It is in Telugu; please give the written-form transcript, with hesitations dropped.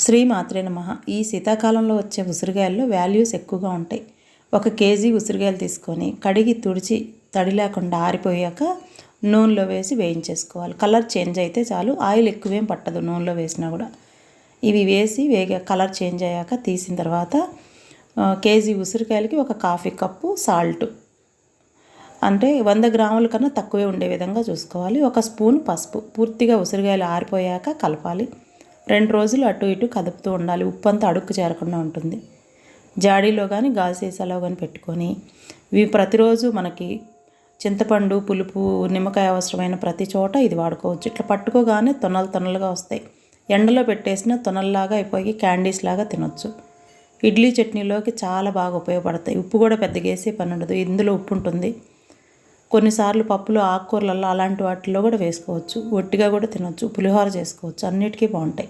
శ్రీమాత్రే నమః. ఈ శీతాకాలంలో వచ్చే ఉసిరికాయల్లో వాల్యూస్ ఎక్కువగా ఉంటాయి. 1 కేజీ ఉసిరికాయలు తీసుకొని కడిగి తుడిచి తడి లేకుండా ఆరిపోయాక నూనెలో వేసి వేయించేసుకోవాలి. కలర్ చేంజ్ అయితే చాలు, ఆయిల్ ఎక్కువేం పట్టదు నూనెలో వేసినా కూడా. ఇవి వేసి కలర్ చేంజ్ అయ్యాక తీసిన తర్వాత కేజీ ఉసిరికాయలకి 1 కాఫీ కప్పు సాల్ట్, అంటే 100 గ్రాముల కన్నా తక్కువే ఉండే విధంగా చూసుకోవాలి. 1 స్పూన్ పసుపు. పూర్తిగా ఉసిరికాయలు ఆరిపోయాక కలపాలి. 2 రోజులు అటు ఇటు కదుపుతూ ఉండాలి. ఉప్పు అంతా అడుక్కు చేరకుండా ఉంటుంది. జాడీలో కానీ గాజు సీసాలో కానీ పెట్టుకొని ఇవి ప్రతిరోజు మనకి చింతపండు, పులుపు, నిమ్మకాయ అవసరమైన ప్రతి చోట ఇది వాడుకోవచ్చు. ఇట్లా పట్టుకోగానే తొనలుగా వస్తాయి. ఎండలో పెట్టేసిన తొనల్లాగా అయిపోయి క్యాండీస్ లాగా తినొచ్చు. ఇడ్లీ చట్నీలోకి చాలా బాగా ఉపయోగపడతాయి. ఉప్పు కూడా పెద్దగా వేసే పని ఉండదు, ఇందులో ఉప్పు ఉంటుంది. కొన్నిసార్లు పప్పులు, ఆకుకూరలలో అలాంటి వాటిల్లో కూడా వేసుకోవచ్చు. ఒట్టిగా కూడా తినొచ్చు, పులిహోర చేసుకోవచ్చు, అన్నిటికీ బాగుంటాయి.